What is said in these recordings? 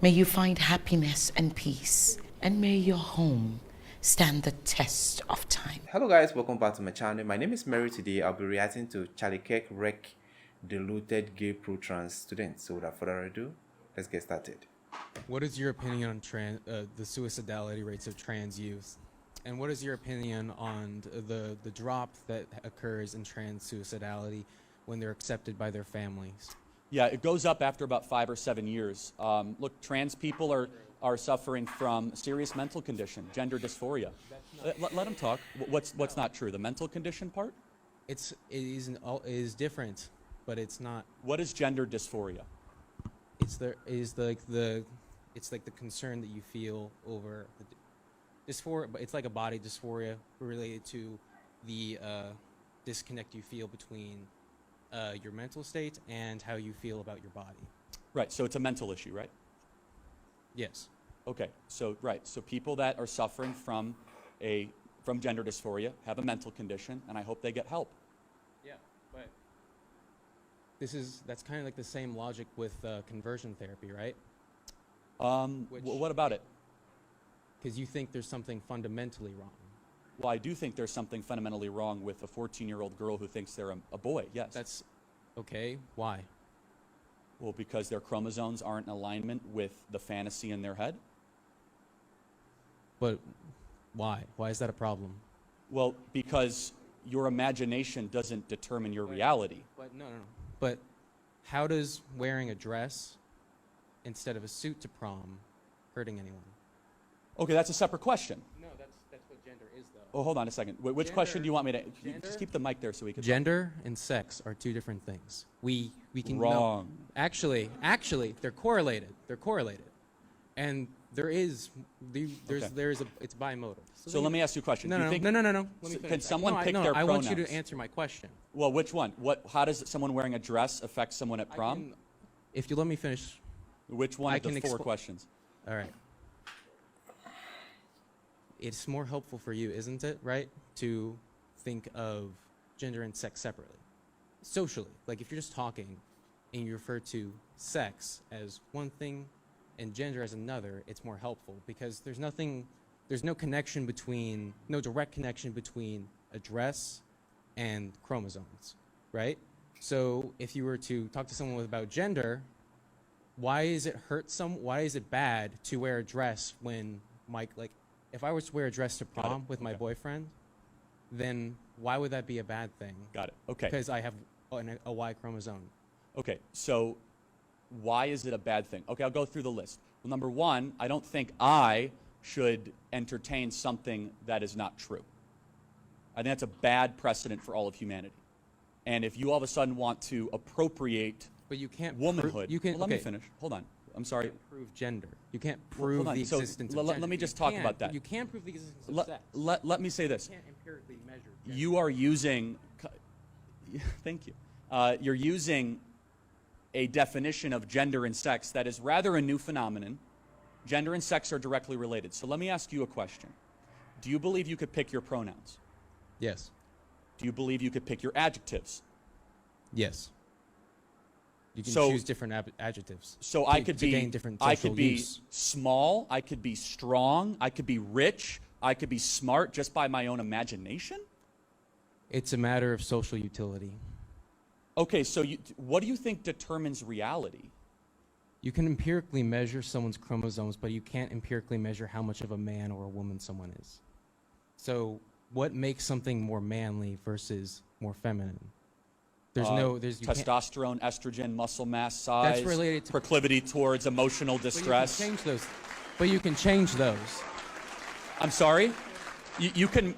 May you find happiness and peace, and may your home stand the test of time. Hello guys, welcome back to my channel. My name is Mary. Today I'll be reacting to Kirk wreck deluded gay pro-trans students. So without further ado, let's get started. What is your opinion on the suicidality rates of trans youth? And what is your opinion on the drop that occurs in trans suicidality when they're accepted by their families? Yeah, it goes up after about 5 or 7 years. Look, trans people are suffering from serious mental condition, gender dysphoria. Let them talk. What's not true? The mental condition part? It is different, but it's not. What is gender dysphoria? It's like the concern that you feel over the dysphoria, but it's like a body dysphoria related to the disconnect you feel between your mental state and how you feel about your body. Right, so it's a mental issue, right? Yes. Okay, so people that are suffering from gender dysphoria have a mental condition, and I hope they get help. Yeah, but that's kind of like the same logic with conversion therapy, right? What about it? Because you think there's something fundamentally wrong. Well, I do think there's something fundamentally wrong with a 14-year-old girl who thinks they're a boy, yes. That's okay. Why? Well, because their chromosomes aren't in alignment with the fantasy in their head. But why? Why is that a problem? Well, because your imagination doesn't determine your reality. But no. But how does wearing a dress instead of a suit to prom hurting anyone? Okay, that's a separate question. No, that's what gender is, though. Oh, hold on a second. Which question do you want me to? You just keep the mic there so we can. Gender and sex are two different things. We can wrong. No, actually, they're correlated. They're correlated, and it's bimodal. So let me ask you a question. No. Let me can someone pick their pronouns? I want you to answer my question. Well, which one? How does someone wearing a dress affect someone at prom? If you let me finish. Which one of the 4 questions? All right. It's more helpful for you, isn't it, right, to think of gender and sex separately, socially. Like if you're just talking and you refer to sex as one thing and gender as another, it's more helpful because there's no direct connection between a dress and chromosomes, right? So if you were to talk to someone about gender, why is it bad to wear a dress when if I was to wear a dress to prom with my boyfriend, then why would that be a bad thing? Got it. Okay. Because I have a Y chromosome. Okay, so why is it a bad thing? Okay, I'll go through the list. Well, number 1, I don't think I should entertain something that is not true. I think that's a bad precedent for all of humanity. And if you all of a sudden want to appropriate womanhood, let me finish. Hold on. I'm sorry. You can't prove gender. You can't prove the existence of gender. Let me just talk about that. You can't prove the existence of sex. Let me say this. You can't empirically measure gender. You are using, thank you. You're using a definition of gender and sex that is rather a new phenomenon. Gender and sex are directly related. So let me ask you a question. Do you believe you could pick your pronouns? Yes. Do you believe you could pick your adjectives? Yes. You can choose different adjectives. So I could be small, I could be strong, I could be rich, I could be smart just by my own imagination? It's a matter of social utility. Okay, so what do you think determines reality? You can empirically measure someone's chromosomes, but you can't empirically measure how much of a man or a woman someone is. So what makes something more manly versus more feminine? Testosterone, estrogen, muscle mass, size, that's related to proclivity towards emotional distress. But you can change those. I'm sorry? You can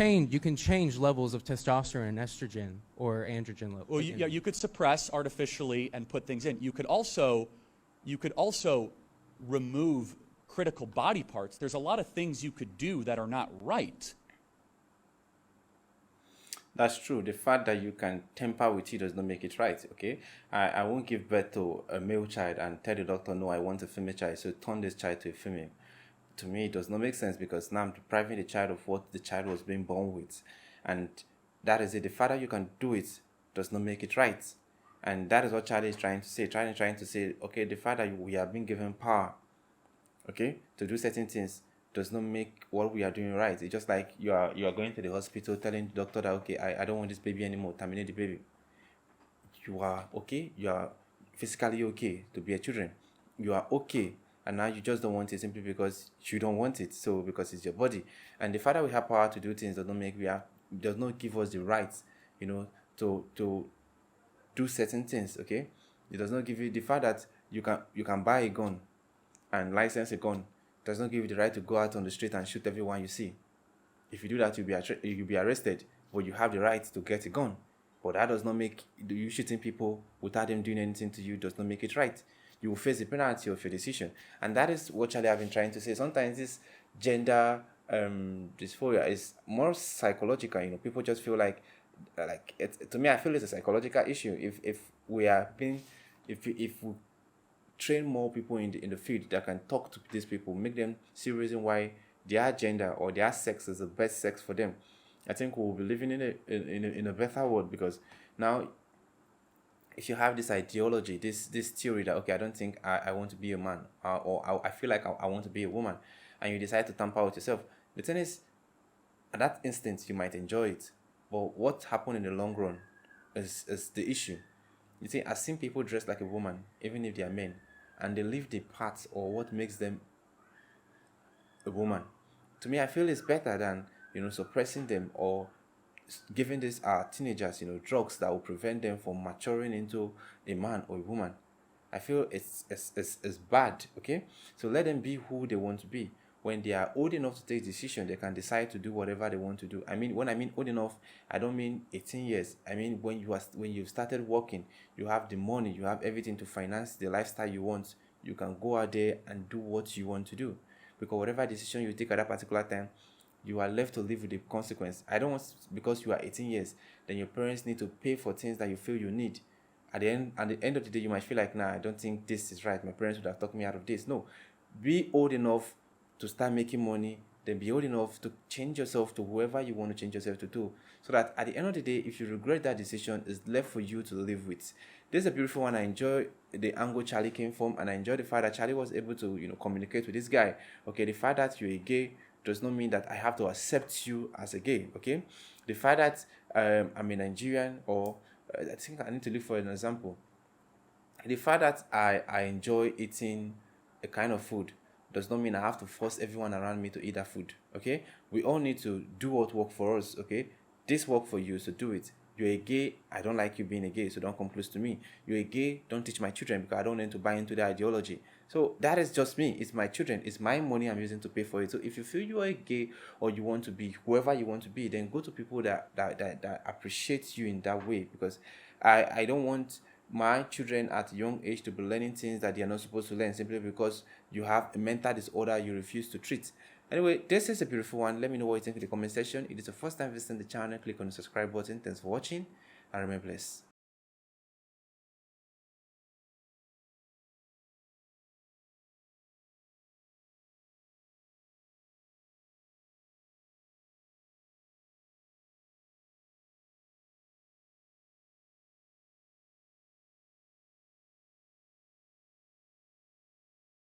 change levels of testosterone and estrogen or androgen levels. Well, you could suppress artificially and put things in. You could also remove critical body parts. There's a lot of things you could do that are not right. That's true. The fact that you can tamper with it does not make it right, okay? I won't give birth to a male child and tell the doctor, no, I want a female child, so turn this child to a female. To me, it does not make sense because now I'm depriving the child of what the child was being born with. And that is it. The fact that you can do it does not make it right. And that is what Charlie is trying to say. Trying to say, okay, the fact that we have been given power, okay, to do certain things does not make what we are doing right. It's just like you are going to the hospital telling the doctor that, okay, I don't want this baby anymore, terminate the baby. You are okay, you are physically okay to bear children. You are okay, and now you just don't want it simply because you don't want it. So because it's your body. And the fact that we have power to do things does not give us the right, to do certain things, okay? It does not give you the fact that you can buy a gun and license a gun does not give you the right to go out on the street and shoot everyone you see. If you do that, you'll be arrested, but you have the right to get a gun. But that does not make you shooting people without them doing anything to you does not make it right. You will face the penalty of your decision, and that is what Charlie have been trying to say. Sometimes this gender dysphoria is more psychological. People just feel like to me, I feel it's a psychological issue. If we train more people in the field that can talk to these people, make them see reason why their gender or their sex is the best sex for them, I think we'll be living in a better world. Because now, if you have this ideology, this theory that, okay, I don't think I want to be a man, or I feel like I want to be a woman, and you decide to tamper with yourself, the thing is, at that instant you might enjoy it, but what happened in the long run is the issue. You see, I've seen people dress like a woman, even if they are men, and they leave the parts or what makes them a woman. To me, I feel it's better than suppressing them or giving these teenagers drugs that will prevent them from maturing into a man or a woman. I feel it's bad. Okay, so let them be who they want to be. When they are old enough to take decision, they can decide to do whatever they want to do. When I mean old enough, I don't mean 18 years. I mean when you've started working, you have the money, you have everything to finance the lifestyle you want. You can go out there and do what you want to do, because whatever decision you take at that particular time, you are left to live with the consequence. I don't want, because you are 18 years, then your parents need to pay for things that you feel you need. At the end of the day, you might feel like, nah, I don't think this is right. My parents would have talked me out of this. No, be old enough to start making money, then be old enough to change yourself to whoever you want to change yourself to do, so that at the end of the day, if you regret that decision, it's left for you to live with. This is a beautiful one. I enjoy the angle Charlie came from, and I enjoy the fact that Charlie was able to communicate with this guy. Okay, the fact that you're a gay does not mean that I have to accept you as a gay. Okay, the fact that I'm a Nigerian, or I think I need to look for an example. The fact that I enjoy eating a kind of food does not mean I have to force everyone around me to eat that food. Okay, we all need to do what works for us. Okay, this work for you, so do it. You're a gay, I don't like you being a gay, so don't come close to me. You're a gay, don't teach my children, because I don't need to buy into the ideology. So that is just me. It's my children. It's my money I'm using to pay for it. So if you feel you are a gay, or you want to be whoever you want to be, then go to people that appreciate you in that way. Because I don't want my children at a young age to be learning things that they are not supposed to learn, simply because you have a mental disorder you refuse to treat. Anyway, this is a beautiful one. Let me know what you think in the comment section. If it's the first time visiting the channel, click on the subscribe button. Thanks for watching, and remain blessed.